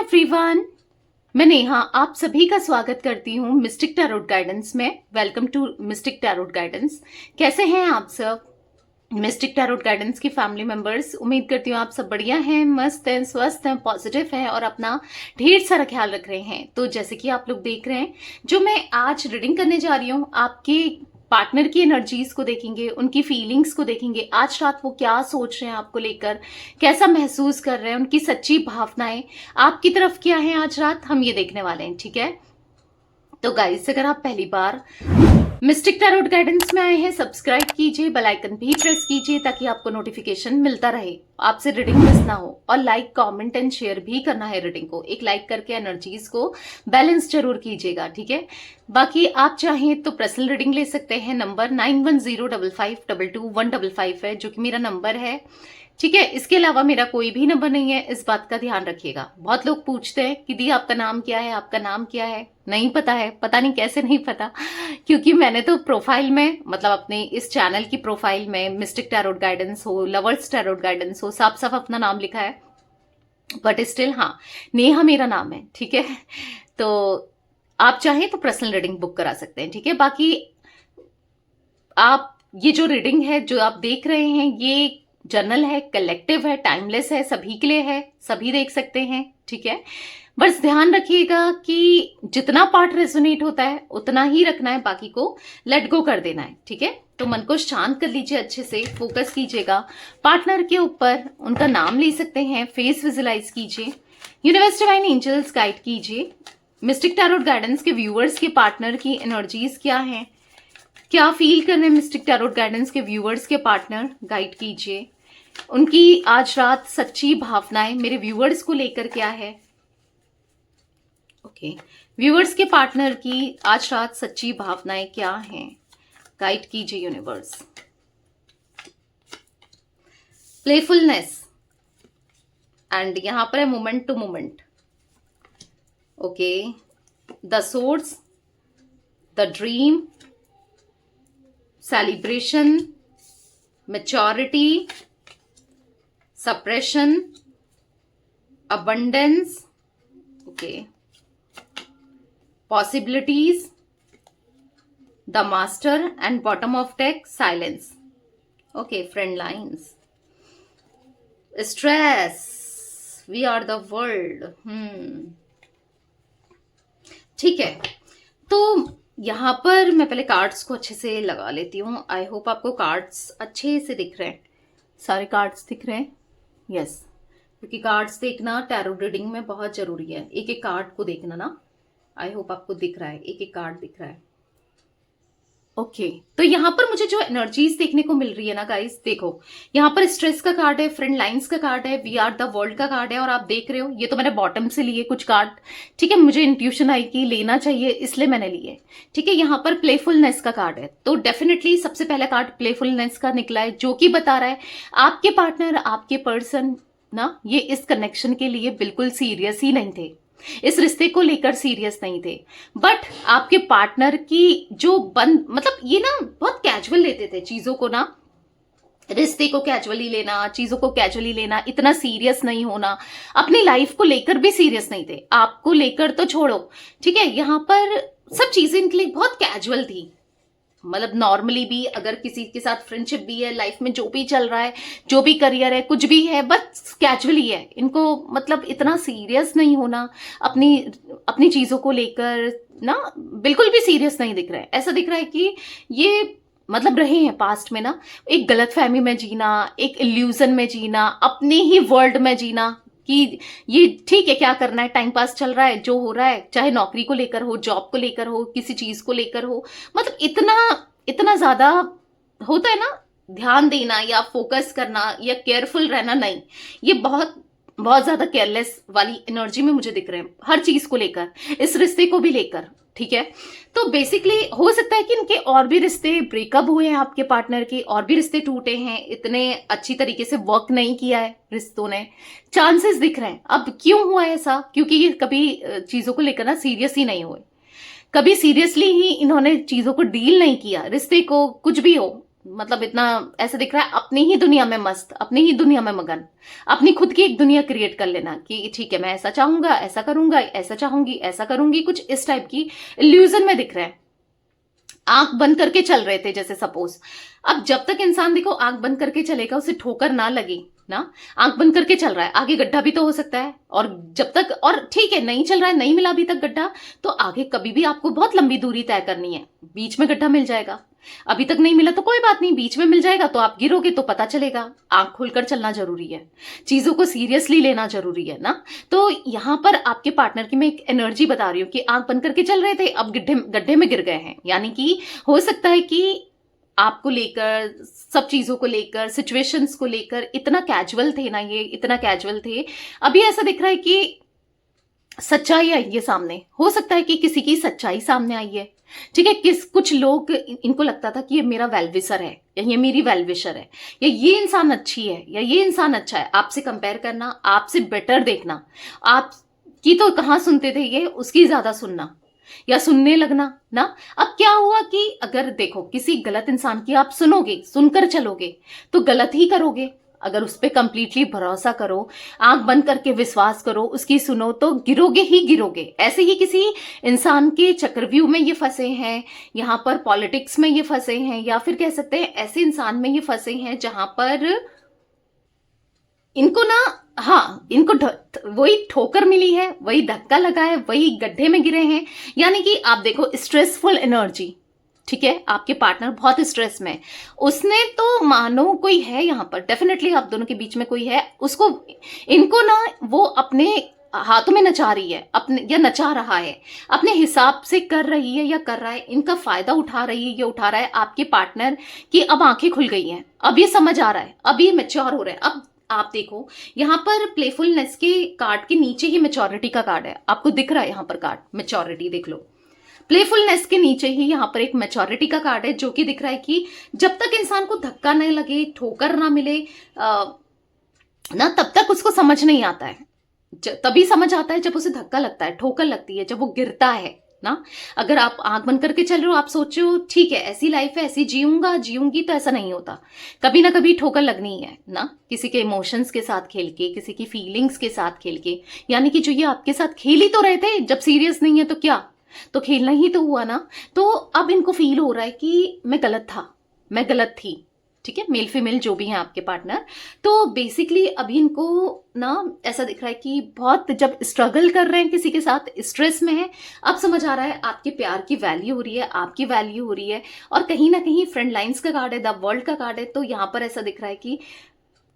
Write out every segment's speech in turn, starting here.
Everyone, मैं नेहा आप सभी का स्वागत करती हूँ मिस्टिक टैरोट गाइडेंस में। Welcome to mystic tarot guidance. कैसे हैं आप सब मिस्टिक टैरोट गाइडेंस की फैमिली मेंबर्स? उम्मीद करती हूँ आप सब बढ़िया हैं, मस्त हैं, स्वस्थ हैं, पॉजिटिव हैं और अपना ढेर सारा ख्याल रख रहे हैं। तो जैसे कि आप लोग देख रहे हैं, जो मैं आज रीडिंग करने जा रही हूँ, आपके पार्टनर की एनर्जीज को देखेंगे, उनकी फीलिंग्स को देखेंगे। आज रात वो क्या सोच रहे हैं आपको लेकर, कैसा महसूस कर रहे हैं, उनकी सच्ची भावनाएं आपकी तरफ क्या है आज रात, हम ये देखने वाले हैं। ठीक है, तो गाइस अगर आप पहली बार मिस्टिक टैरोट गाइडेंस में आए हैं, सब्सक्राइब कीजिए, बेल आइकन भी प्रेस कीजिए ताकि आपको नोटिफिकेशन मिलता रहे, आपसे रीडिंग मिस ना हो। और लाइक, कमेंट एंड शेयर भी करना है रीडिंग को। एक लाइक करके एनर्जीज को बैलेंस जरूर कीजिएगा, ठीक है। बाकी आप चाहें तो पर्सनल रीडिंग ले सकते हैं। नंबर 9105522155 है, जो कि मेरा नंबर है, ठीक है। इसके अलावा मेरा कोई भी नंबर नहीं है, इस बात का ध्यान रखिएगा। बहुत लोग पूछते हैं कि दी आपका नाम क्या है, आपका नाम क्या है? नहीं पता है, पता नहीं कैसे नहीं पता, क्योंकि मैंने तो प्रोफाइल में, मतलब अपने इस चैनल की प्रोफाइल में मिस्टिक टैरोट गाइडेंस हो, लवर्स टैरोट गाइडेंस हो, साफ साफ अपना नाम लिखा है। बट स्टिल हाँ, नेहा मेरा नाम है, ठीक है। तो आप चाहें तो पर्सनल रीडिंग बुक करा सकते हैं, ठीक है। बाकी आप ये जो रीडिंग है जो आप देख रहे हैं, ये जर्नल है, कलेक्टिव है, टाइमलेस है, सभी के लिए है, सभी देख सकते हैं, ठीक है। बस ध्यान रखिएगा कि जितना पार्ट रेजोनेट होता है उतना ही रखना है, बाकी को लेट गो कर देना है, ठीक है। तो मन को शांत कर लीजिए, अच्छे से फोकस कीजिएगा पार्टनर के ऊपर। उनका नाम ले सकते हैं, फेस विजुलाइज कीजिए, यूनिवर्स डिवाइन एंजल्स गाइड कीजिए। मिस्टिक टैरोट गाइडेंस के व्यूअर्स के पार्टनर की एनर्जीज क्या है, क्या फील कर रहे हैं मिस्टिक टैरोट गाइडेंस के व्यूअर्स के पार्टनर, गाइड कीजिए। उनकी आज रात सच्ची भावनाएं मेरे व्यूअर्स को लेकर क्या है। ओके, व्यूअर्स के पार्टनर की आज रात सच्ची भावनाएं क्या हैं, गाइड कीजिए यूनिवर्स। प्लेफुलनेस एंड यहां पर है moment to moment. Okay, the source, the dream, celebration, maturity, suppression, abundance, okay, possibilities, the master, and bottom of deck, silence. Okay, friend lines, stress, we are the world. ठीक है, तो यहां पर मैं पहले कार्ड्स को अच्छे से लगा लेती हूँ। आई होप आपको कार्ड्स अच्छे से दिख रहे हैं, सारे कार्ड्स दिख रहे हैं। यस, क्योंकि कार्ड्स देखना टैरो रीडिंग में बहुत जरूरी है, एक एक कार्ड को देखना ना। आई होप आपको दिख रहा है, एक एक कार्ड दिख रहा है। ओके, तो यहाँ पर मुझे जो एनर्जीज देखने को मिल रही है ना गाइस, देखो यहाँ पर स्ट्रेस का कार्ड है, फ्रेंड लाइंस का कार्ड है, वी आर द वर्ल्ड का कार्ड है, और आप देख रहे हो ये तो मैंने बॉटम से लिए कुछ कार्ड, ठीक है। मुझे इंट्यूशन आई कि लेना चाहिए, इसलिए मैंने लिए, ठीक है। यहाँ पर प्लेफुलनेस का कार्ड है, तो डेफिनेटली सबसे पहला कार्ड प्लेफुलनेस का निकला है, जो कि बता रहा है आपके पार्टनर, आपके पर्सन ना, ये इस कनेक्शन के लिए बिल्कुल सीरियस ही नहीं थे, इस रिश्ते को लेकर सीरियस नहीं थे। बट आपके पार्टनर की जो मतलब ये ना बहुत कैजुअल लेते थे चीजों को ना, रिश्ते को कैजुअली लेना, चीजों को कैजुअली लेना, इतना सीरियस नहीं होना, अपनी लाइफ को लेकर भी सीरियस नहीं थे। आपको लेकर तो छोड़ो, ठीक है, यहाँ पर सब चीजें इनके लिए बहुत कैजुअल थी। मतलब नॉर्मली भी अगर किसी के साथ फ्रेंडशिप भी है, लाइफ में जो भी चल रहा है, जो भी करियर है, कुछ भी है, बस कैजुअली है इनको। मतलब इतना सीरियस नहीं होना, अपनी चीजों को लेकर ना बिल्कुल भी सीरियस नहीं दिख रहा है। ऐसा दिख रहा है कि ये मतलब रहे हैं पास्ट में ना एक गलतफहमी में जीना, एक इल्यूजन में जीना, अपने ही वर्ल्ड में जीना कि ये ठीक है, क्या करना है, टाइम पास चल रहा है, जो हो रहा है, चाहे नौकरी को लेकर हो, जॉब को लेकर हो, किसी चीज को लेकर हो, मतलब इतना ज्यादा होता है ना, ध्यान देना या फोकस करना या केयरफुल रहना, नहीं, ये बहुत बहुत ज्यादा केयरलेस वाली एनर्जी में मुझे दिख रहे हैं, हर चीज को लेकर, इस रिश्ते को भी लेकर, ठीक है। तो बेसिकली हो सकता है कि इनके और भी रिश्ते ब्रेकअप हुए हैं, आपके पार्टनर के और भी रिश्ते टूटे हैं, इतने अच्छी तरीके से वर्क नहीं किया है रिश्तों ने, चांसेस दिख रहे हैं। अब क्यों हुआ ऐसा? क्योंकि ये कभी चीजों को लेकर ना सीरियस ही नहीं हुए, कभी सीरियसली ही इन्होंने चीजों को डील नहीं किया, रिश्ते को कुछ भी हो, मतलब इतना ऐसे दिख रहा है अपनी ही दुनिया में मस्त, अपनी ही दुनिया में मगन, अपनी खुद की एक दुनिया क्रिएट कर लेना कि ठीक है मैं ऐसा चाहूंगा, ऐसा करूंगा, ऐसा चाहूंगी, ऐसा करूंगी, कुछ इस टाइप की इल्यूजन में दिख रहे हैं। आंख बंद करके चल रहे थे जैसे सपोज। अब जब तक इंसान देखो आंख बंद करके चलेगा, उसे ठोकर ना लगी ना, आंख बंद करके चल रहा है, आगे गड्ढा भी तो हो सकता है। और जब तक, और ठीक है नहीं चल रहा है, नहीं मिला अभी तक गड्ढा, तो आगे कभी भी आपको बहुत लंबी दूरी तय करनी है, बीच में गड्ढा मिल जाएगा। अभी तक नहीं मिला तो कोई बात नहीं, बीच में मिल जाएगा तो आप गिरोगे तो पता चलेगा। आंख खोलकर चलना जरूरी है, चीजों को सीरियसली लेना जरूरी है ना। तो यहां पर आपके पार्टनर की मैं एक एनर्जी बता रही हूँ कि आंख बंद करके चल रहे थे, अब गड्ढे में गिर गए हैं। यानी कि हो सकता है कि आपको लेकर, सब चीजों को लेकर, सिचुएशंस को लेकर इतना कैजुअल थे ना, ये इतना कैजुअल थे। अभी ऐसा दिख रहा है कि सच्चाई आई है सामने, हो सकता है कि किसी की सच्चाई सामने आई है। ठीक है, कुछ लोग इनको लगता था कि ये मेरा वेलविशर है, या ये मेरी वेलविशर है, या ये इंसान अच्छी है, या ये इंसान अच्छा है। आपसे कंपेयर करना, आपसे बेटर देखना, आपकी तो कहाँ सुनते थे ये, उसकी ज्यादा सुनना या सुनने लगना ना। अब क्या हुआ कि अगर देखो किसी गलत इंसान की आप सुनोगे, सुनकर चलोगे तो गलत ही करोगे। अगर उस पर कंप्लीटली भरोसा करो, आंख बंद करके विश्वास करो, उसकी सुनो, तो गिरोगे ही गिरोगे। ऐसे ही किसी इंसान के चक्रव्यूह में ये फंसे हैं, यहाँ पर पॉलिटिक्स में ये फंसे हैं, या फिर कह सकते हैं ऐसे इंसान में ये फंसे हैं जहां पर इनको ना, हाँ इनको वही ठोकर मिली है, वही धक्का लगा है, वही गड्ढे में गिरे हैं। यानी कि आप देखो स्ट्रेसफुल एनर्जी, ठीक है, आपके पार्टनर बहुत स्ट्रेस में, उसने तो मानो कोई है यहाँ पर, डेफिनेटली आप दोनों के बीच में कोई है, उसको, इनको ना वो अपने हाथों में नचा रही है, अपने या नचा रहा है, अपने हिसाब से कर रही है या कर रहा है, इनका फायदा उठा रही है या उठा रहा है आपके पार्टनर की। अब आंखें खुल गई हैं, अब ये समझ आ रहा है, अब ये मैच्योर हो रहा है। अब आप देखो यहाँ पर प्लेफुलनेस के कार्ड के नीचे ही मैच्योरिटी का कार्ड है, आपको दिख रहा है यहाँ पर कार्ड मैच्योरिटी, देख लो। प्लेफुलनेस के नीचे ही यहाँ पर एक मैच्योरिटी का कार्ड है, जो कि दिख रहा है कि जब तक इंसान को धक्का नहीं लगे, ठोकर ना मिले ना, तब तक उसको समझ नहीं आता है। तभी समझ आता है जब उसे धक्का लगता है, ठोकर लगती है, जब वो गिरता है ना। अगर आप आंख बंद करके चल रहे हो, आप सोच रहे हो ठीक है ऐसी लाइफ है, ऐसी जीऊंगा जीऊंगी, तो ऐसा नहीं होता। कभी ना कभी ठोकर लगनी है ना, किसी के इमोशंस के साथ खेल के, किसी की फीलिंग्स के साथ खेल के। यानी कि जो ये आपके साथ खेल ही तो रहे थे, जब सीरियस नहीं है तो क्या, तो खेलना ही तो हुआ ना। तो अब इनको फील हो रहा है कि मैं गलत था, मैं गलत थी। ठीक है, मेल फीमेल जो भी हैं आपके पार्टनर, तो बेसिकली अभी इनको ना ऐसा दिख रहा है कि बहुत जब स्ट्रगल कर रहे हैं किसी के साथ, स्ट्रेस में है, अब समझ आ रहा है आपके प्यार की वैल्यू हो रही है, आपकी वैल्यू हो रही है। और कहीं ना कहीं फ्रेंड लाइन्स का कार्ड है, द वर्ल्ड का कार्ड है, तो यहाँ पर ऐसा दिख रहा है कि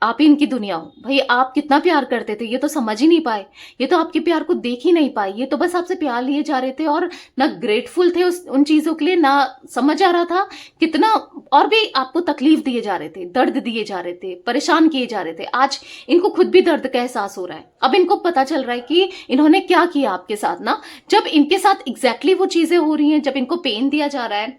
आप ही इनकी दुनिया हो। भाई आप कितना प्यार करते थे ये तो समझ ही नहीं पाए, ये तो आपके प्यार को देख ही नहीं पाए, ये तो बस आपसे प्यार लिए जा रहे थे और ना ग्रेटफुल थे उन चीजों के लिए, ना समझ आ रहा था कितना, और भी आपको तकलीफ दिए जा रहे थे, दर्द दिए जा रहे थे, परेशान किए जा रहे थे। आज इनको खुद भी दर्द का एहसास हो रहा है। अब इनको पता चल रहा है कि इन्होंने क्या किया आपके साथ ना। जब इनके साथ एग्जैक्टली वो चीजें हो रही हैं, जब इनको पेन दिया जा रहा है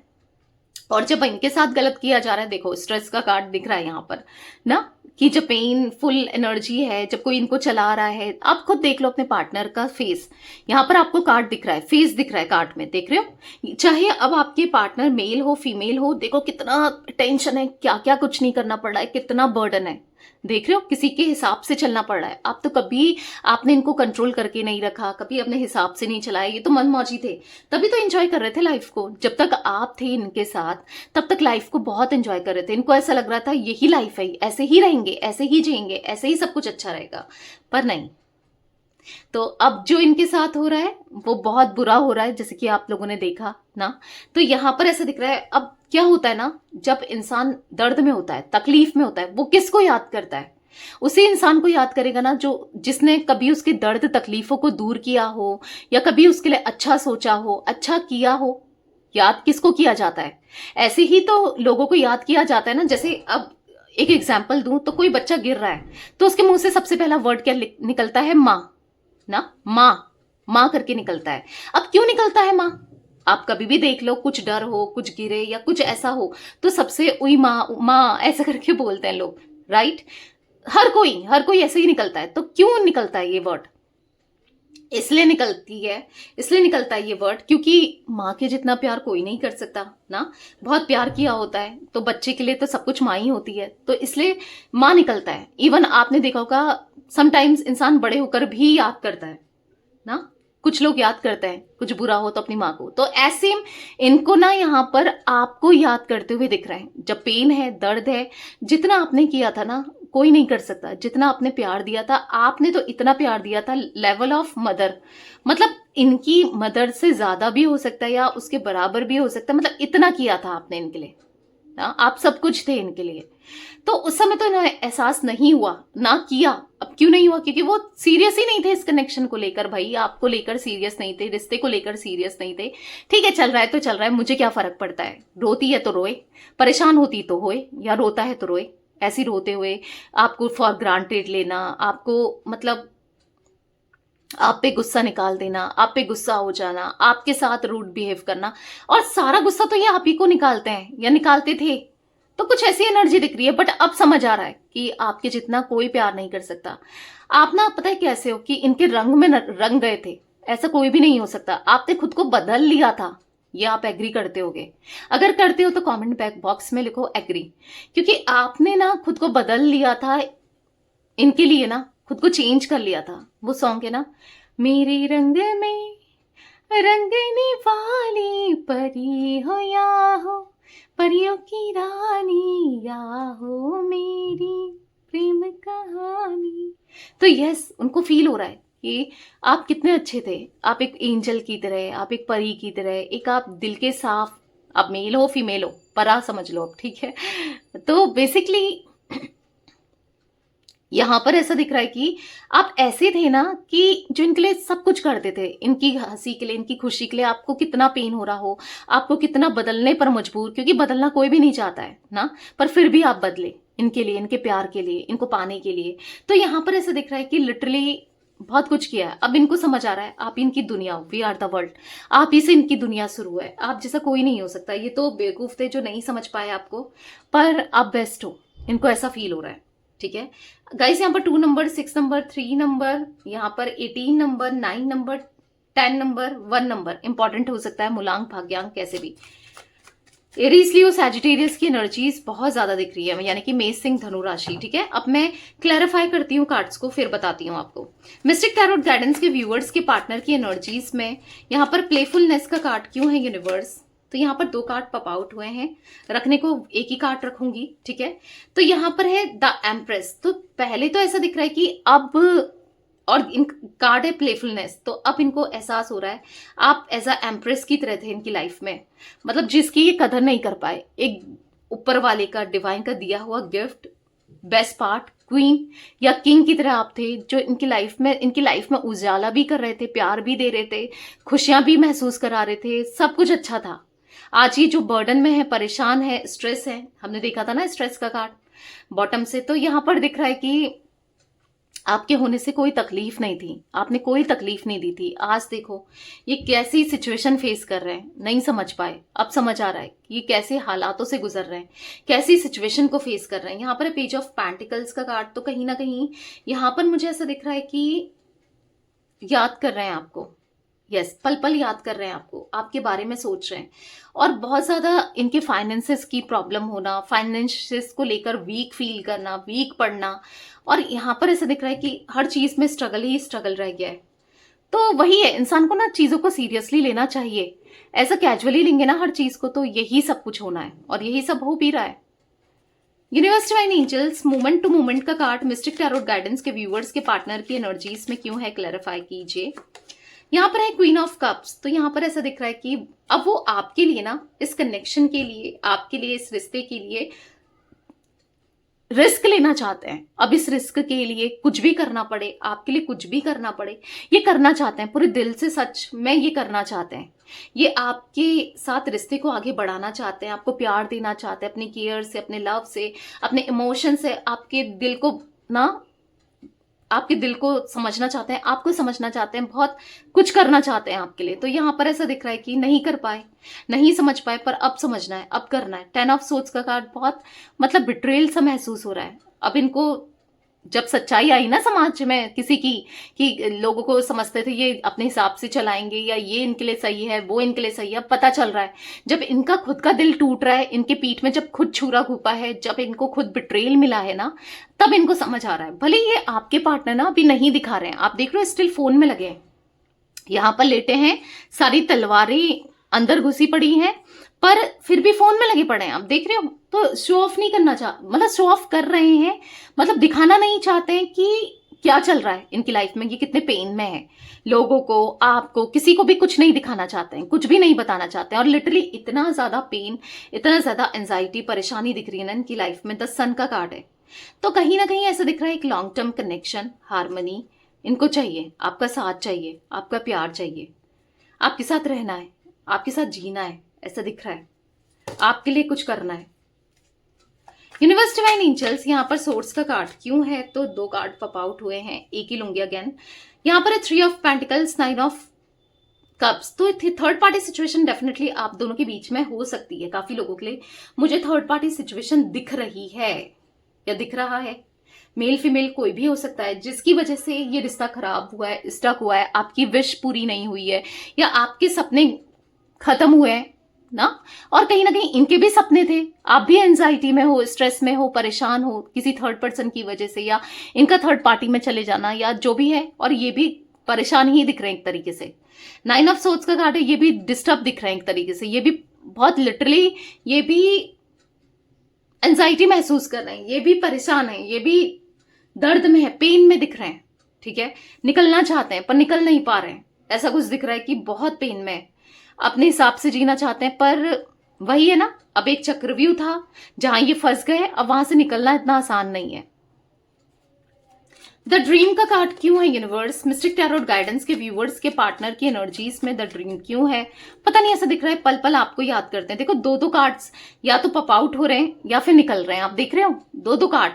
और जब इनके साथ गलत किया जा रहा है, देखो स्ट्रेस का कार्ड दिख रहा है यहाँ पर ना, कि जब पेनफुल एनर्जी है, जब कोई इनको चला रहा है, आप खुद देख लो अपने पार्टनर का फेस, यहाँ पर आपको कार्ड दिख रहा है, फेस दिख रहा है कार्ड में, देख रहे हो। चाहे अब आपके पार्टनर मेल हो फीमेल हो, देखो कितना टेंशन है, क्या क्या कुछ नहीं करना पड़ रहा है, कितना बर्डन है, देख रहे हो, किसी के हिसाब से चलना पड़ रहा है। आप तो कभी आपने इनको कंट्रोल करके नहीं रखा, कभी अपने हिसाब से नहीं चलाया, ये तो मनमौजी थे, तभी तो एंजॉय कर रहे थे लाइफ को। जब तक आप थे इनके साथ तब तक लाइफ को बहुत एंजॉय कर रहे थे, इनको ऐसा लग रहा था यही लाइफ है, ऐसे ही रहेंगे, ऐसे ही जिएंगे, ऐसे ही सब कुछ अच्छा रहेगा, पर नहीं। तो अब जो इनके साथ हो रहा है वो बहुत बुरा हो रहा है, जैसे कि आप लोगों ने देखा ना। तो यहाँ पर ऐसा दिख रहा है, अब क्या होता है ना, जब इंसान दर्द में होता है, तकलीफ में होता है, वो किसको याद करता है? उसी इंसान को याद करेगा ना जो जिसने कभी उसके दर्द तकलीफों को दूर किया हो, या कभी उसके लिए अच्छा सोचा हो, अच्छा किया हो। याद किसको किया जाता है? ऐसे ही तो लोगों को याद किया जाता है ना। जैसे अब एक एग्जाम्पल दूं तो कोई बच्चा गिर रहा है तो उसके मुंह से सबसे पहला वर्ड क्या निकलता है? माँ ना, माँ, माँ करके निकलता है। अब क्यों निकलता है माँ? आप कभी भी देख लो, कुछ डर हो, कुछ गिरे या कुछ ऐसा हो तो सबसे उई माँ, माँ ऐसा करके बोलते हैं लोग, राइट? हर कोई ऐसे ही निकलता है। तो क्यों निकलता है ये वर्ड? इसलिए निकलती है, इसलिए निकलता है ये वर्ड, क्योंकि माँ के जितना प्यार कोई नहीं कर सकता ना। बहुत प्यार किया होता है तो बच्चे के लिए तो सब कुछ माँ ही होती है, तो इसलिए माँ निकलता है। इवन आपने देखा होगा समटाइम्स इंसान बड़े होकर भी याद करता है ना, कुछ लोग याद करते हैं कुछ बुरा हो तो अपनी माँ को, तो ऐसे इनको ना यहाँ पर आपको याद करते हुए दिख रहे हैं। जब पेन है, दर्द है, जितना आपने किया था ना कोई नहीं कर सकता, जितना आपने प्यार दिया था, आपने तो इतना प्यार दिया था, लेवल ऑफ मदर, मतलब इनकी मदर से ज्यादा भी हो सकता है या उसके बराबर भी हो सकता है, मतलब इतना किया था आपने इनके लिए ना, आप सब कुछ थे इनके लिए। तो उस समय तो इन्हें एहसास नहीं हुआ ना किया। अब क्यों नहीं हुआ? क्योंकि वो सीरियस ही नहीं थे इस कनेक्शन को लेकर, भाई आपको लेकर सीरियस नहीं थे, रिश्ते को लेकर सीरियस नहीं थे। ठीक है, चल रहा है तो चल रहा है, मुझे क्या फर्क पड़ता है, रोती है तो रोए, परेशान होती तो होए, या रोता है तो रोए। ऐसी रोते हुए आपको फॉर ग्रांटेड लेना, आपको मतलब आप पे गुस्सा निकाल देना, आप पे गुस्सा हो जाना, आपके साथ रूड बिहेव करना, और सारा गुस्सा तो ये आप ही को निकालते हैं या निकालते थे। तो कुछ ऐसी एनर्जी दिख रही है, बट अब समझ आ रहा है कि आपके जितना कोई प्यार नहीं कर सकता। आप ना पता है कैसे हो कि इनके रंग में रंग गए थे, ऐसा कोई भी नहीं हो सकता। आपने खुद को बदल लिया था, ये आप एग्री करते होगे। अगर करते हो तो कमेंट बॉक्स में लिखो एग्री, क्योंकि आपने ना खुद को बदल लिया था इनके लिए ना, खुद को चेंज कर लिया था। वो सॉन्ग है ना, मेरे रंग में रंगने वाली परी हो या हो परियों की रानी, या हो मेरी प्रेम कहानी। तो यस, उनको फील हो रहा है कि आप कितने अच्छे थे, आप एक एंजल की तरह, आप एक परी की तरह, एक आप दिल के साफ, आप मेल हो फीमेल हो, परा समझ लो अब, ठीक है। तो बेसिकली यहां पर ऐसा दिख रहा है कि आप ऐसे थे ना कि जो इनके लिए सब कुछ करते थे, इनकी हंसी के लिए, इनकी खुशी के लिए, आपको कितना पेन हो रहा हो, आपको कितना बदलने पर मजबूर, क्योंकि बदलना कोई भी नहीं चाहता है ना, पर फिर भी आप बदले इनके लिए, इनके प्यार के लिए, इनको पाने के लिए। तो यहां पर ऐसा दिख रहा है कि लिटरली बहुत कुछ किया है। अब इनको समझ आ रहा है आप इनकी दुनिया हो, वी आर द वर्ल्ड, आप ही से इनकी दुनिया शुरू है, आप जैसा कोई नहीं हो सकता। ये तो बेवकूफ थे जो नहीं समझ पाए आपको, पर आप बेस्ट हो, इनको ऐसा फील हो रहा है, ठीक है गाइस। यहाँ पर 2 नंबर, 6 नंबर, 3 नंबर, यहाँ पर 18 number, 9 number, 10 number, 1 number important हो सकता है, मूलांक भाग्यांक कैसे भी। एरीज लियो सैजिटेरियस की एनर्जीज बहुत ज्यादा दिख रही है, यानी कि मेष सिंह धनु राशि, ठीक है। अब मैं क्लैरिफाई करती हूँ कार्ड्स को, फिर बताती हूँ आपको। मिस्टिक टैरोट गाइडेंस के व्यूअर्स के पार्टनर की एनर्जीज में यहाँ पर प्लेफुलनेस का कार्ड क्यों है यूनिवर्स, तो यहाँ पर 2 कार्ड पॉप आउट हुए हैं, रखने को एक ही कार्ड रखूंगी, ठीक है। तो यहाँ पर है द एम्प्रेस। तो पहले तो ऐसा दिख रहा है कि अब, और इन कार्ड है प्लेफुलनेस, तो अब इनको एहसास हो रहा है आप एज अ एम्प्रेस की तरह थे इनकी लाइफ में, मतलब जिसकी ये कदर नहीं कर पाए, एक ऊपर वाले का, डिवाइन का दिया हुआ गिफ्ट, बेस्ट पार्ट, क्वीन या किंग की तरह आप थे, जो इनकी लाइफ में उजाला भी कर रहे थे, प्यार भी दे रहे थे, खुशियां भी महसूस करा रहे थे, सब कुछ अच्छा था। आज ये जो बर्डन में है, परेशान है, स्ट्रेस है, हमने देखा था ना स्ट्रेस का कार्ड बॉटम से, तो यहां पर दिख रहा है कि आपके होने से कोई तकलीफ नहीं थी, आपने कोई तकलीफ नहीं दी थी। आज देखो ये कैसी सिचुएशन फेस कर रहे हैं, नहीं समझ पाए, अब समझ आ रहा है कि ये कैसे हालातों से गुजर रहे हैं, कैसी सिचुएशन को फेस कर रहे हैं। यहाँ पर पेज ऑफ पेंटिकल्स का कार्ड, तो कहीं ना कहीं यहाँ पर मुझे ऐसा दिख रहा है कि याद कर रहे हैं आपको, यस, पल पल याद कर रहे हैं आपको, आपके बारे में सोच रहे हैं। और बहुत ज्यादा इनके फाइनेंसेस की प्रॉब्लम होना, फाइनेंसेस को लेकर वीक फील करना, वीक पड़ना, और यहाँ पर ऐसा दिख रहा है कि हर चीज में स्ट्रगल ही स्ट्रगल रह गया है। तो वही है, इंसान को ना चीजों को सीरियसली लेना चाहिए, ऐसा कैजुअली लेंगे ना हर चीज को, तो यही सब कुछ होना है, और यही सब हो भी रहा है। Universe divine angels moment to moment का कार्ड मिस्टिक टैरोट गाइडेंस के व्यूअर्स के पार्टनर की एनर्जीज में क्यों है, क्लैरिफाई कीजिए। यहाँ पर है क्वीन ऑफ कप्स, तो यहाँ पर ऐसा दिख रहा है कि अब वो आपके लिए ना, इस कनेक्शन के लिए, आपके लिए, इस रिश्ते के लिए रिस्क लेना चाहते हैं। अब इस रिस्क के लिए कुछ भी करना पड़े, आपके लिए कुछ भी करना पड़े, ये करना चाहते हैं पूरे दिल से, सच में ये करना चाहते हैं। ये आपके साथ रिश्ते को आगे बढ़ाना चाहते हैं, आपको प्यार देना चाहते हैं, अपने केयर से, अपने लव से, अपने इमोशन से, आपके दिल को ना, आपके दिल को समझना चाहते हैं, आपको समझना चाहते हैं, बहुत कुछ करना चाहते हैं आपके लिए। तो यहाँ पर ऐसा दिख रहा है कि नहीं कर पाए, नहीं समझ पाए, पर अब समझना है, अब करना है। 10 ऑफ सोर्ड्स का कार्ड बहुत मतलब बिट्रेल सा महसूस हो रहा है। अब इनको जब सच्चाई आई ना समाज में किसी की, कि लोगों को समझते थे ये अपने हिसाब से चलाएंगे या ये इनके लिए सही है, वो इनके लिए सही है, अब पता चल रहा है जब इनका खुद का दिल टूट रहा है, इनके पीठ में जब खुद छुरा घुपा है, जब इनको खुद बिट्रेल मिला है ना, तब इनको समझ आ रहा है। भले ये आपके पार्टनर ना अभी नहीं दिखा रहे हैं, आप देख रहे हो स्टिल फोन में लगे हैं, यहां पर लेटे हैं, सारी तलवारें अंदर घुसी पड़ी हैं, पर फिर भी फोन में लगे पड़े हैं, आप देख रहे हो। तो शो ऑफ नहीं करना मतलब शो ऑफ कर रहे हैं, मतलब दिखाना नहीं चाहते हैं कि क्या चल रहा है इनकी लाइफ में, ये कितने पेन में है, लोगों को, आपको, किसी को भी कुछ नहीं दिखाना चाहते हैं, कुछ भी नहीं बताना चाहते हैं। और लिटरली इतना ज्यादा पेन, इतना ज्यादा एंजाइटी, परेशानी दिख रही है ना इनकी लाइफ में। 10 सन का कार्ड है, तो कहीं ना कहीं ऐसा दिख रहा है एक लॉन्ग टर्म कनेक्शन, हार्मनी इनको चाहिए, आपका साथ चाहिए, आपका प्यार चाहिए, आपके साथ रहना है, आपके साथ जीना है, ऐसा दिख रहा है, आपके लिए कुछ करना है। यूनिवर्स डिवाइन एंजल्स, यहाँ पर सोर्स का कार्ड क्यों है, तो 2 कार्ड पॉप आउट हुए हैं, एक ही लूंगी अगेन। यहाँ पर है 3 ऑफ पेंटिकल्स, 9 ऑफ कप्स। तो थर्ड पार्टी सिचुएशन डेफिनेटली आप दोनों के बीच में हो सकती है। काफी लोगों के लिए मुझे थर्ड पार्टी सिचुएशन दिख रही है या दिख रहा है। मेल फीमेल कोई भी हो सकता है, जिसकी वजह से ये रिश्ता खराब हुआ है, स्टक हुआ है, आपकी विश पूरी नहीं हुई है, या आपके सपने खत्म हुए हैं ना, और कहीं ना कहीं इनके भी सपने थे, आप भी एंजाइटी में हो, स्ट्रेस में हो, परेशान हो किसी थर्ड पर्सन की वजह से, या इनका थर्ड पार्टी में चले जाना, या जो भी है, और ये भी परेशान ही दिख रहे हैं एक तरीके से। 9 ऑफ सोर्ड्स का कार्ड है, ये भी डिस्टर्ब दिख रहे हैं एक तरीके से, ये भी बहुत लिटरली, ये भी एंजाइटी महसूस कर रहे हैं, ये भी परेशान है, ये भी दर्द में है, पेन में दिख रहे हैं, ठीक है। निकलना चाहते हैं पर निकल नहीं पा रहे हैं, ऐसा कुछ दिख रहा है कि बहुत पेन में है, अपने हिसाब से जीना चाहते हैं, पर वही है ना, अब एक चक्रव्यूह था जहां ये फंस गए, अब वहां से निकलना इतना आसान नहीं है। द ड्रीम का कार्ड क्यों है यूनिवर्स, मिस्टिक टैरोट गाइडेंस के व्यूवर्स के पार्टनर की एनर्जीज में द ड्रीम क्यों है, पता नहीं, ऐसा दिख रहा है पल पल आपको याद करते हैं। देखो 2 कार्ड्स या तो पॉप आउट हो रहे हैं या फिर निकल रहे हैं, आप देख रहे हो 2 कार्ड।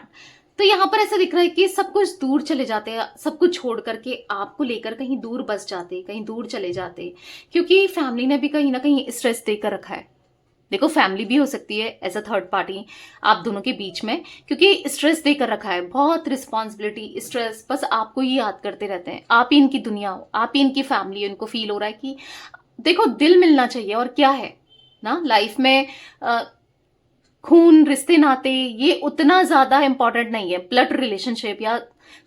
तो यहाँ पर ऐसा दिख रहा है कि सब कुछ दूर चले जाते हैं, सब कुछ छोड़ करके आपको लेकर कहीं दूर बस जाते, कहीं दूर चले जाते, क्योंकि फैमिली ने भी कहीं ना कहीं स्ट्रेस देकर रखा है। देखो फैमिली भी हो सकती है एज अ थर्ड पार्टी आप दोनों के बीच में, क्योंकि स्ट्रेस देकर रखा है, बहुत रिस्पॉन्सिबिलिटी, स्ट्रेस, बस आपको ही याद करते रहते हैं, आप ही इनकी दुनिया हो, आप ही इनकी फैमिली हो। इनको फील हो रहा है कि देखो दिल मिलना चाहिए, और क्या है ना लाइफ में, खून, रिश्ते, नाते ये उतना ज्यादा इंपॉर्टेंट नहीं है, ब्लड रिलेशनशिप या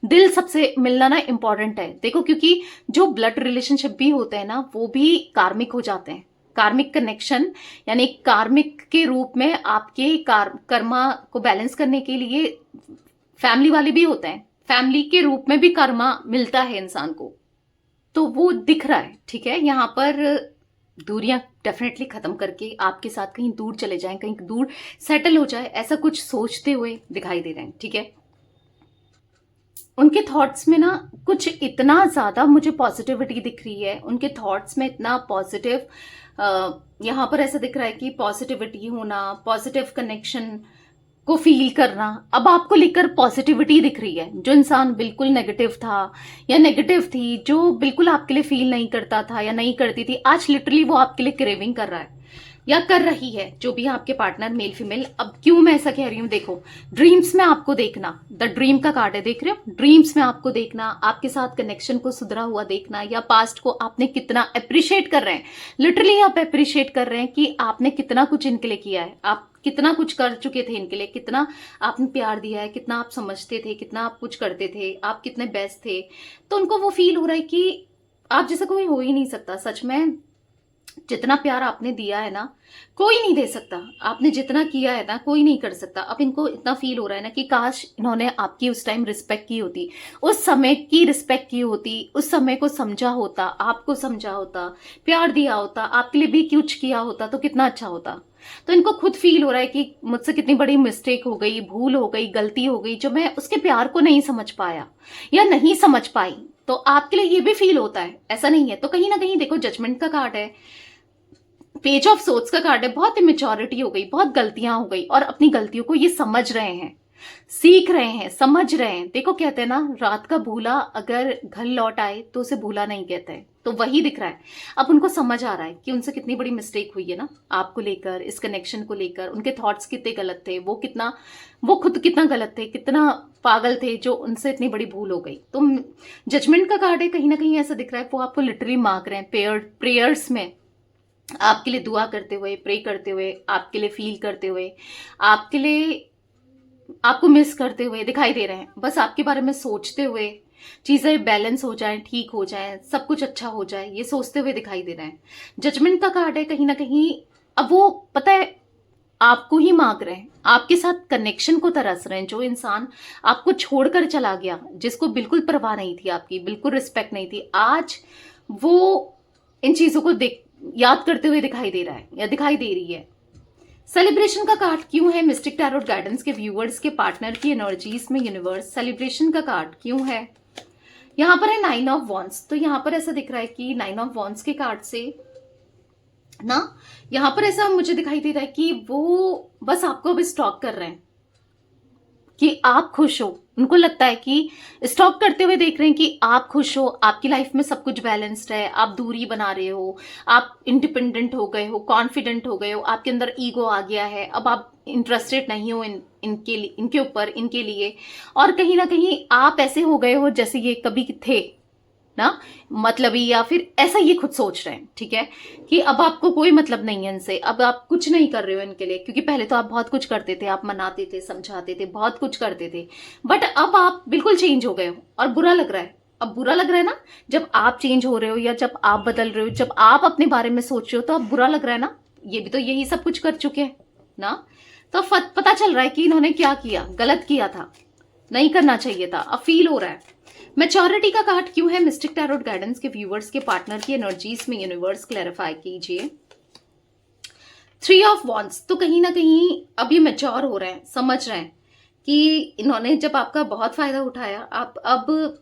दिल सबसे मिलना ना इंपॉर्टेंट है। देखो क्योंकि जो ब्लड रिलेशनशिप भी होते हैं ना, वो भी कार्मिक हो जाते हैं, कार्मिक कनेक्शन, यानी कार्मिक के रूप में आपके कर्मा को बैलेंस करने के लिए फैमिली वाले भी होते हैं, फैमिली के रूप में भी कर्मा मिलता है इंसान को, तो वो दिख रहा है, ठीक है। यहाँ पर दूरियां डेफिनेटली खत्म करके आपके साथ कहीं दूर चले जाएं, कहीं दूर सेटल हो जाए, ऐसा कुछ सोचते हुए दिखाई दे रहे हैं, ठीक है। उनके थॉट्स में ना कुछ इतना ज्यादा मुझे पॉजिटिविटी दिख रही है, उनके थॉट्स में इतना पॉजिटिव, यहाँ पर ऐसा दिख रहा है कि पॉजिटिविटी होना, पॉजिटिव कनेक्शन को फील करना, अब आपको लेकर पॉजिटिविटी दिख रही है। जो इंसान बिल्कुल नेगेटिव था या नेगेटिव थी, जो बिल्कुल आपके लिए फील नहीं करता था या नहीं करती थी, आज लिटरली वो आपके लिए क्रेविंग कर रहा है या कर रही है, जो भी है आपके पार्टनर, मेल फीमेल। अब क्यों मैं ऐसा कह रही हूँ, देखो ड्रीम्स में आपको देखना, द ड्रीम का कार्ड है, देख रहे हो, ड्रीम्स में आपको देखना, आपके साथ कनेक्शन को सुधरा हुआ देखना, या पास्ट को आपने कितना अप्रिशिएट कर रहे हैं, लिटरली आप अप्रिशिएट कर रहे हैं कि आपने कितना कुछ इनके लिए किया है, आप कितना कुछ कर चुके थे इनके लिए, कितना आपने प्यार दिया है, कितना आप समझते थे, कितना आप कुछ करते थे, आप कितने बेस्ट थे। तो उनको वो फील हो रहा है कि आप जैसा कोई हो ही नहीं सकता, सच में जितना प्यार आपने दिया है ना कोई नहीं दे सकता, आपने जितना किया है ना कोई नहीं कर सकता। अब इनको इतना फील हो रहा है ना कि काश इन्होंने आपकी उस टाइम रिस्पेक्ट की होती, उस समय की रिस्पेक्ट की होती, उस समय को समझा होता, आपको समझा होता, प्यार दिया होता, आपके लिए भी कुछ किया होता तो कितना अच्छा होता। तो इनको खुद फील हो रहा है कि मुझसे कितनी बड़ी मिस्टेक हो गई, भूल हो गई, गलती हो गई, जो मैं उसके प्यार को नहीं समझ पाया या नहीं समझ पाई। तो आपके लिए ये भी फील होता है, ऐसा नहीं है। तो कहीं ना कहीं देखो जजमेंट का कार्ड है, पेज ऑफ सोर्ड्स का कार्ड है, बहुत इमेच्योरिटी हो गई, बहुत गलतियां हो गई और अपनी गलतियों को ये समझ रहे हैं। सीख रहे हैं, समझ रहे हैं। देखो कहते हैं ना, रात का भूला अगर घर लौट आए तो उसे भूला नहीं कहते हैं। तो वही दिख रहा है। अब उनको समझ आ रहा है कि उनसे कितनी बड़ी मिस्टेक हुई है ना, आपको लेकर, इस कनेक्शन को लेकर। उनके थॉट्स कितने गलत थे, वो खुद कितना गलत थे, कितना पागल थे, जो उनसे इतनी बड़ी भूल हो गई। तो जजमेंट का कार्ड है, कहीं ना कहीं ऐसा दिख रहा है वो आपको लिटरली मांग रहे हैं प्रेयर्स में, आपके लिए दुआ करते हुए, प्रे करते हुए, आपके लिए फील करते हुए, आपके लिए, आपको मिस करते हुए दिखाई दे रहे हैं। बस आपके बारे में सोचते हुए, चीजें बैलेंस हो जाएं, ठीक हो जाएं, सब कुछ अच्छा हो जाए, ये सोचते हुए दिखाई दे रहे हैं। जजमेंट का कार्ड है, कहीं ना कहीं अब वो पता है आपको ही मांग रहे हैं, आपके साथ कनेक्शन को तरस रहे हैं। जो इंसान आपको छोड़कर चला गया, जिसको बिल्कुल परवाह नहीं थी आपकी, बिल्कुल रिस्पेक्ट नहीं थी, आज वो इन चीजों को याद करते हुए दिखाई दे रहा है या दिखाई दे रही है। सेलिब्रेशन का कार्ड क्यों है मिस्टिक टैरोट गाइडेंस के व्यूअर्स के पार्टनर की एनर्जीज में यूनिवर्स? सेलिब्रेशन का कार्ड क्यों है? यहां पर है 9 ऑफ वॉन्ड्स। तो यहां पर ऐसा दिख रहा है कि 9 ऑफ वॉन्ड्स के कार्ड से ना, यहां पर ऐसा मुझे दिखाई दे रहा है कि वो बस आपको अब स्टॉक कर रहे हैं कि आप खुश हो। उनको लगता है कि स्टॉक करते हुए देख रहे हैं कि आप खुश हो, आपकी लाइफ में सब कुछ बैलेंस्ड है, आप दूरी बना रहे हो, आप इंडिपेंडेंट हो गए हो, कॉन्फिडेंट हो गए हो, आपके अंदर ईगो आ गया है, अब आप इंटरेस्टेड नहीं हो इनके ऊपर, इनके लिए। और कहीं ना कहीं आप ऐसे हो गए हो जैसे ये कभी थे ना, मतलबी, या फिर ऐसा ये खुद सोच रहे हैं, ठीक है, कि अब आपको कोई मतलब नहीं है इनसे, अब आप कुछ नहीं कर रहे हो इनके लिए। क्योंकि पहले तो आप बहुत कुछ करते थे, आप मनाते थे, समझाते थे, बहुत कुछ करते थे, बट अब आप बिल्कुल चेंज हो गए हो और बुरा लग रहा है। अब बुरा लग रहा है ना, जब आप चेंज हो रहे हो या जब आप बदल रहे हो, जब आप अपने बारे में सोच रहे हो, तो अब बुरा लग रहा है ना। ये भी तो यही सब कुछ कर चुके हैं ना। तो पता चल रहा है कि इन्होंने क्या किया, गलत किया था, नहीं करना चाहिए था, अब फील हो रहा है। मैच्योरिटी का कार्ड क्यों है मिस्टिक टैरोट गाइडेंस के व्यूअर्स के पार्टनर की एनर्जीज में यूनिवर्स? क्लैरिफाई कीजिए। 3 ऑफ वॉन्ड्स। तो कहीं ना कहीं अब ये मैच्योर हो रहे हैं, समझ रहे हैं कि इन्होंने जब आपका बहुत फायदा उठाया, आप अब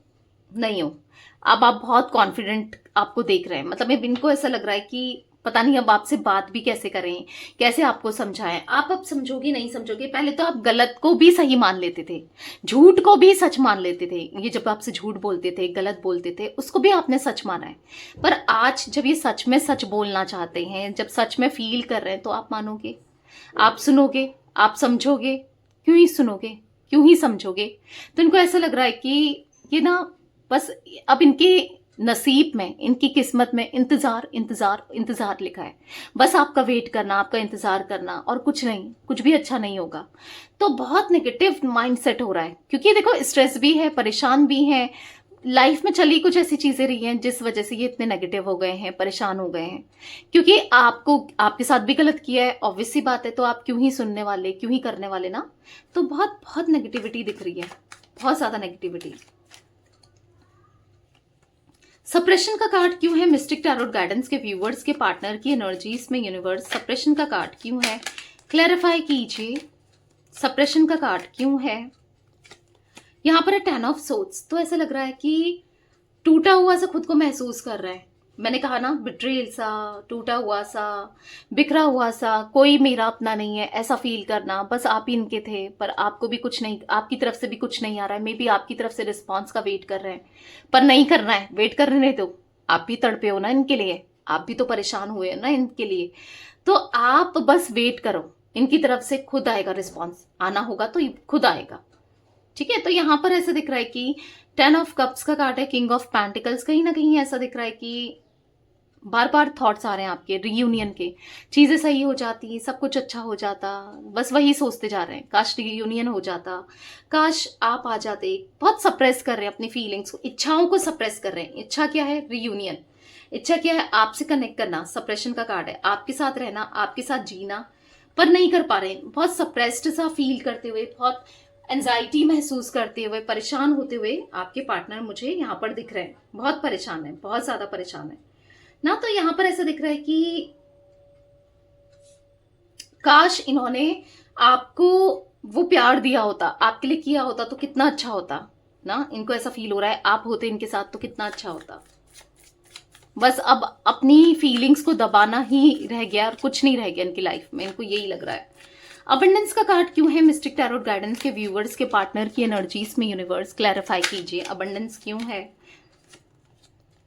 नहीं हो, अब आप बहुत कॉन्फिडेंट आपको देख रहे हैं। मतलब इनको ऐसा लग रहा है कि पता नहीं अब आपसे बात भी कैसे करें, कैसे आपको समझाएं। आप अब समझोगे नहीं समझोगे। पहले तो आप गलत को भी सही मान लेते थे, झूठ को भी सच मान लेते थे। ये जब आपसे झूठ बोलते थे, गलत बोलते थे, उसको भी आपने सच माना है। पर आज जब ये सच में सच बोलना चाहते हैं, जब सच में फील कर रहे हैं, तो आप मानोगे, आप सुनोगे, आप समझोगे। क्यों ही सुनोगे, क्यों ही समझोगे? तो इनको ऐसा लग रहा है कि ये ना, बस अब इनके नसीब में, इनकी किस्मत में इंतजार इंतजार इंतजार लिखा है। बस आपका वेट करना, आपका इंतजार करना, और कुछ नहीं, कुछ भी अच्छा नहीं होगा। तो बहुत नेगेटिव माइंडसेट हो रहा है, क्योंकि देखो स्ट्रेस भी है, परेशान भी है, लाइफ में चली कुछ ऐसी चीजें रही हैं जिस वजह से ये इतने नेगेटिव हो गए हैं, परेशान हो गए हैं। क्योंकि आपको, आपके साथ भी गलत किया है, ऑब्वियस सी बात है, तो आप क्यों ही सुनने वाले, क्यों ही करने वाले ना। तो बहुत बहुत नेगेटिविटी दिख रही है, बहुत ज्यादा नेगेटिविटी। सप्रेशन का कार्ड क्यों है मिस्टिक टैरोट गाइडेंस के व्यूवर्स के पार्टनर की एनर्जीज में यूनिवर्स? सप्रेशन का कार्ड क्यों है? क्लैरिफाई कीजिए। सप्रेशन का कार्ड क्यों है? यहां पर है 10 ऑफ सोर्ड्स। तो ऐसा लग रहा है कि टूटा हुआ सा खुद को महसूस कर रहा है। मैंने कहा ना, बिट्रेल सा, टूटा हुआ सा, बिखरा हुआ सा, कोई मेरा अपना नहीं है, ऐसा फील करना। बस आप ही इनके थे, पर आपको भी कुछ नहीं, आपकी तरफ से भी कुछ नहीं आ रहा है। मे बी आपकी तरफ से रिस्पॉन्स का वेट कर रहे हैं, पर नहीं करना है, वेट करने दो। आप भी तड़पे हो ना इनके लिए, आप भी तो परेशान हुए ना इनके लिए। तो आप बस वेट करो, इनकी तरफ से खुद आएगा रिस्पॉन्स, आना होगा तो खुद आएगा, ठीक है। तो यहां पर ऐसा दिख रहा है कि 10 ऑफ कप्स का कार्ड है, किंग ऑफ पेंटिकल्स। कहीं ना कहीं ऐसा दिख रहा है कि बार बार थॉट्स आ रहे हैं आपके रियूनियन के, चीजें सही हो जाती, सब कुछ अच्छा हो जाता, बस वही सोचते जा रहे हैं, काश रियूनियन हो जाता, काश आप आ जाते। बहुत सप्रेस कर रहे हैं अपनी फीलिंग्स को, इच्छाओं को सप्रेस कर रहे हैं। इच्छा क्या है? रियूनियन। इच्छा क्या है? आपसे कनेक्ट करना। सप्रेशन का कार्ड है, आपके साथ रहना, आपके साथ जीना, पर नहीं कर पा रहे हैं। बहुत सप्रेस्ड सा फील करते हुए, बहुत एंजाइटी महसूस करते हुए, परेशान होते हुए आपके पार्टनर मुझे यहाँ पर दिख रहे हैं। बहुत परेशान है, बहुत ज्यादा परेशान है ना। तो यहां पर ऐसा दिख रहा है कि काश इन्होंने आपको वो प्यार दिया होता, आपके लिए किया होता तो कितना अच्छा होता ना। इनको ऐसा फील हो रहा है, आप होते इनके साथ तो कितना अच्छा होता। बस अब अपनी फीलिंग्स को दबाना ही रह गया और कुछ नहीं रह गया इनकी लाइफ में, इनको यही लग रहा है। अबंडेंस का कार्ड क्यों है मिस्टिक टैरोट गाइडेंस के व्यूअर्स के पार्टनर की एनर्जीज में? यूनिवर्स क्लैरिफाई कीजिए, अबंडेंस क्यों है?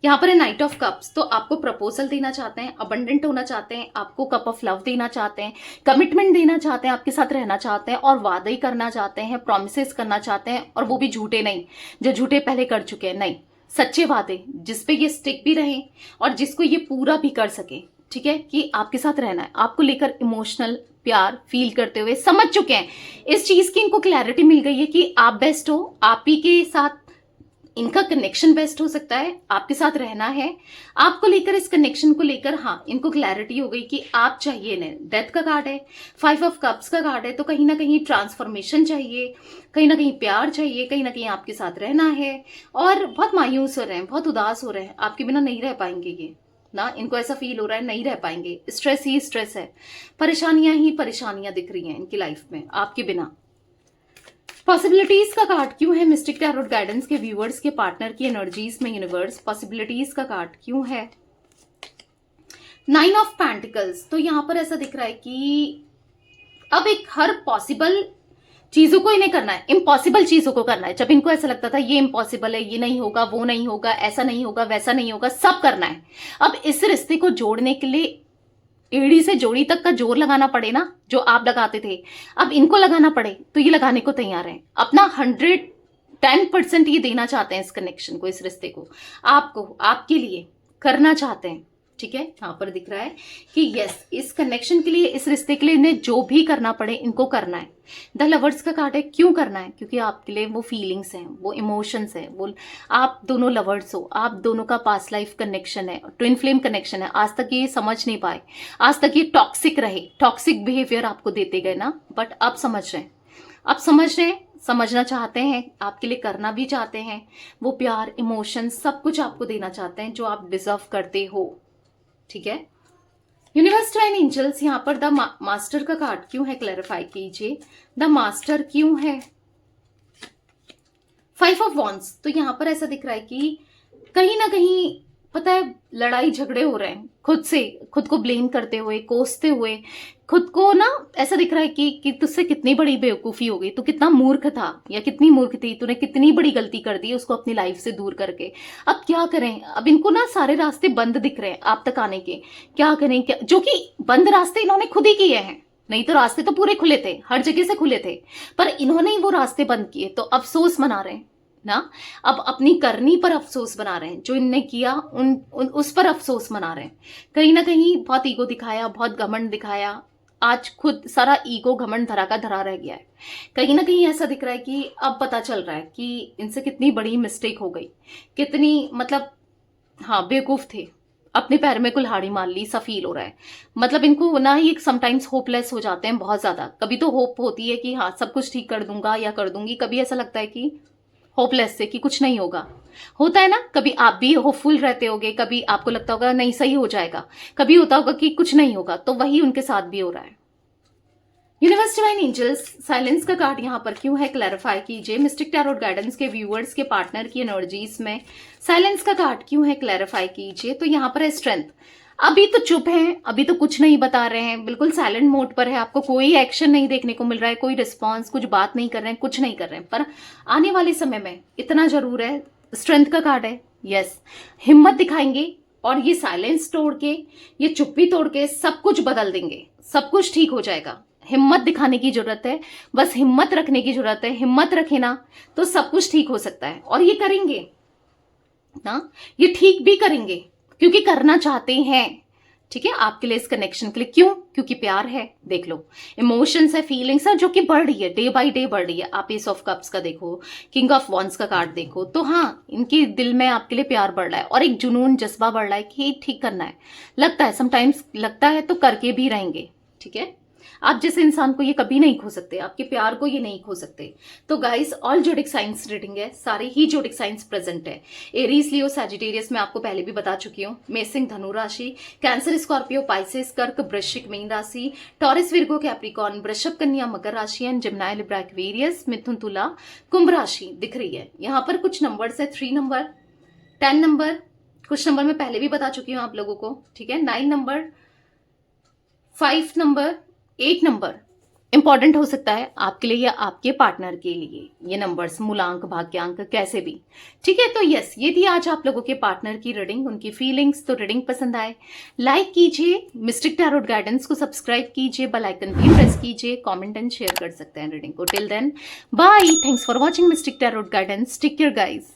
यहाँ पर है नाइट ऑफ कप्स, तो आपको प्रपोजल देना चाहते हैं, अबंडेंट होना चाहते हैं, आपको कप ऑफ लव देना चाहते हैं, कमिटमेंट देना चाहते हैं, आपके साथ रहना चाहते हैं और वादे करना चाहते हैं, प्रोमिसेस करना चाहते हैं, और वो भी झूठे नहीं, जो झूठे पहले कर चुके हैं, नहीं, सच्चे वादे जिसपे ये स्टिक भी रहे और जिसको ये पूरा भी कर सके। ठीक है, कि आपके साथ रहना है, आपको लेकर इमोशनल प्यार फील करते हुए समझ चुके हैं इस चीज की, इनको क्लैरिटी मिल गई है कि आप बेस्ट हो, आप ही के साथ इनका कनेक्शन बेस्ट हो सकता है, आपके साथ रहना है, आपको लेकर, इस कनेक्शन को लेकर, हाँ, इनको क्लैरिटी हो गई कि आप चाहिए नहीं। डेथ का कार्ड है, 5 ऑफ कप्स का कार्ड है, तो कहीं ना कहीं ट्रांसफॉर्मेशन चाहिए, कहीं ना कहीं प्यार चाहिए, कहीं ना कहीं आपके साथ रहना है, और बहुत मायूस हो रहे हैं, बहुत उदास हो रहे हैं, आपके बिना नहीं रह पाएंगे ये ना, इनको ऐसा फील हो रहा है नहीं रह पाएंगे, स्ट्रेस ही स्ट्रेस है, परेशानियां ही परेशानियां दिख रही हैं इनकी लाइफ में आपके बिना। पॉसिबिलिटीज का कार्ड क्यों है मिस्टिक टैरोट गाइडेंस के व्यूअर्स के पार्टनर की एनर्जीज में? यूनिवर्स पॉसिबिलिटीज का कार्ड क्यों है? 9 ऑफ पेंटिकल्स, तो यहां पर ऐसा दिख रहा है कि अब एक हर पॉसिबल चीजों को इन्हें करना है, इम्पॉसिबल चीजों को करना है। जब इनको ऐसा लगता था ये इम्पॉसिबल है, ये नहीं होगा, वो नहीं होगा, ऐसा नहीं होगा, वैसा नहीं होगा, सब करना है। अब इस रिश्ते को जोड़ने के लिए एड़ी से जोड़ी तक का जोर लगाना पड़े ना, जो आप लगाते थे, अब इनको लगाना पड़े, तो ये लगाने को तैयार है, अपना 110% ये देना चाहते हैं इस कनेक्शन को, इस रिश्ते को, आपको, आपके लिए करना चाहते हैं। ठीक है, यहां पर दिख रहा है कि यस, इस कनेक्शन के लिए, इस रिश्ते के लिए इन्हें जो भी करना पड़े इनको करना है। द लवर्स का कार्ड है, क्यों करना है? क्योंकि आपके लिए वो फीलिंग्स हैं, वो इमोशंस हैं, वो आप दोनों लवर्स हो, आप दोनों का पास्ट लाइफ कनेक्शन है, ट्विन फ्लेम कनेक्शन है। आज तक ये समझ नहीं पाए, आज तक ये टॉक्सिक रहे, टॉक्सिक बिहेवियर आपको देते गए ना, बट अब समझ रहे हैं, अब समझ रहे हैं, समझना चाहते हैं, आपके लिए करना भी चाहते हैं, वो प्यार, इमोशन, सब कुछ आपको देना चाहते हैं जो आप डिजर्व करते हो। ठीक है, यूनिवर्स डिवाइन एंजल्स, यहां पर द मास्टर का कार्ड क्यों है? क्लैरिफाई कीजिए, द मास्टर क्यों है? 5 ऑफ वॉन्ड्स, तो यहां पर ऐसा दिख रहा है कि कहीं ना कहीं पता है लड़ाई झगड़े हो रहे हैं खुद से, खुद को ब्लेम करते हुए, कोसते हुए, खुद को ना ऐसा दिख रहा है कि तुझसे कितनी बड़ी बेवकूफी हो गई, तू कितना मूर्ख था या कितनी मूर्ख थी, तूने कितनी बड़ी गलती कर दी उसको अपनी लाइफ से दूर करके। अब क्या करें, अब इनको ना सारे रास्ते बंद दिख रहे हैं आप तक आने के, क्या करें, क्या, जो कि बंद रास्ते इन्होंने खुद ही किए हैं, नहीं तो रास्ते तो पूरे खुले थे, हर जगह से खुले थे, पर इन्होंने ही वो रास्ते बंद किए, तो अफसोस मना रहे हैं ना, अब अपनी करनी पर अफसोस बना रहे हैं, जो इनने किया उस पर अफसोस मना रहे हैं। कहीं ना कहीं बहुत ईगो दिखाया, बहुत घमंड दिखाया, आज खुद सारा ईगो घमंड धरा का धरा रह गया है। कहीं ना कहीं ऐसा दिख रहा है कि अब पता चल रहा है कि इनसे कितनी बड़ी मिस्टेक हो गई, कितनी मतलब हाँ बेवकूफ थे, अपने पैर में कुल्हाड़ी मार ली सा फील हो रहा है। मतलब इनको ना ही समटाइम्स होपलेस हो जाते हैं बहुत ज्यादा, कभी तो होप होती है कि हाँ सब कुछ ठीक कर दूंगा या कर दूंगी, कभी ऐसा लगता है कि होपलेस से कि कुछ नहीं होगा, होता है ना, कभी आप भी होपफुल रहते होगे, कभी आपको लगता होगा नहीं सही हो जाएगा, कभी होता होगा कि कुछ नहीं होगा, तो वही उनके साथ भी हो रहा है। यूनिवर्स डिवाइन एंजल्स, साइलेंस का कार्ड यहां पर क्यों है? क्लैरिफाई कीजिए, मिस्टिक टैरोट गाइडेंस के व्यूअर्स के पार्टनर की एनर्जीज में साइलेंस का कार्ड क्यों है? क्लैरिफाई कीजिए। तो यहां पर है स्ट्रेंथ, अभी तो चुप हैं, अभी तो कुछ नहीं बता रहे हैं, बिल्कुल साइलेंट मोड पर है, आपको कोई एक्शन नहीं देखने को मिल रहा है, कोई रिस्पॉन्स, कुछ बात नहीं कर रहे हैं, कुछ नहीं कर रहे हैं, पर आने वाले समय में इतना जरूर है, स्ट्रेंथ का कार्ड है, यस, हिम्मत दिखाएंगे और ये साइलेंस तोड़ के, ये चुप्पी तोड़ के सब कुछ बदल देंगे, सब कुछ ठीक हो जाएगा। हिम्मत दिखाने की जरूरत है, बस हिम्मत रखने की जरूरत है, हिम्मत रखे ना तो सब कुछ ठीक हो सकता है, और ये करेंगे ना, ये ठीक भी करेंगे क्योंकि करना चाहते हैं। ठीक है, आपके लिए, इस कनेक्शन के लिए, क्यों? क्योंकि प्यार है, देख लो, इमोशंस है, फीलिंग्स है, जो कि बढ़ रही है, डे बाय डे बढ़ रही है। आप एस ऑफ कप्स का देखो, किंग ऑफ वॉन्ड्स का कार्ड देखो, तो हाँ इनके दिल में आपके लिए प्यार बढ़ रहा है और एक जुनून, जज्बा बढ़ रहा है कि ठीक करना है, लगता है समटाइम्स, लगता है तो करके भी रहेंगे। ठीक है, आप जैसे इंसान को ये कभी नहीं खो सकते, आपके प्यार को ये नहीं खो सकते। तो गाइस, ऑल जोडिक साइंस रीडिंग है, सारे ही जोडिक साइंस प्रेजेंट है। एरीज, लियो, सैजिटेरियस में आपको पहले भी बता चुकी हूँ, मेषिंग, धनु राशि, कैंसर, स्कॉर्पियो, पाइसेस, कर्क, वृश्चिक, मीन राशि, टॉरस, विर्गो, कैप्रिकॉर्न, वृषभ, कन्या, मकर राशि एंड जिम्नाय, लिब्रा, एक्वेरियस, मिथुन, तुला, कुंभ राशि दिख रही है। यहाँ पर कुछ नंबर्स है, 3 नंबर, 10 नंबर, कुछ नंबर मैं पहले भी बता चुकी हूँ आप लोगों को। ठीक है, 9 नंबर, 5 नंबर, 8 नंबर, इम्पॉर्टेंट हो सकता है आपके लिए या आपके पार्टनर के लिए, ये नंबर्स, मूलांक, भाग्यांक, कैसे भी। ठीक है, तो यस, ये थी आज आप लोगों के पार्टनर की रीडिंग, उनकी फीलिंग्स। तो रीडिंग पसंद आए लाइक कीजिए, मिस्टिक टैरोट गाइडेंस को सब्सक्राइब कीजिए, बेल आइकन भी प्रेस कीजिए, कमेंट एंड शेयर कर सकते हैं रीडिंग को। Till then bye, thanks for watching mystic tarot guidance, take care guys.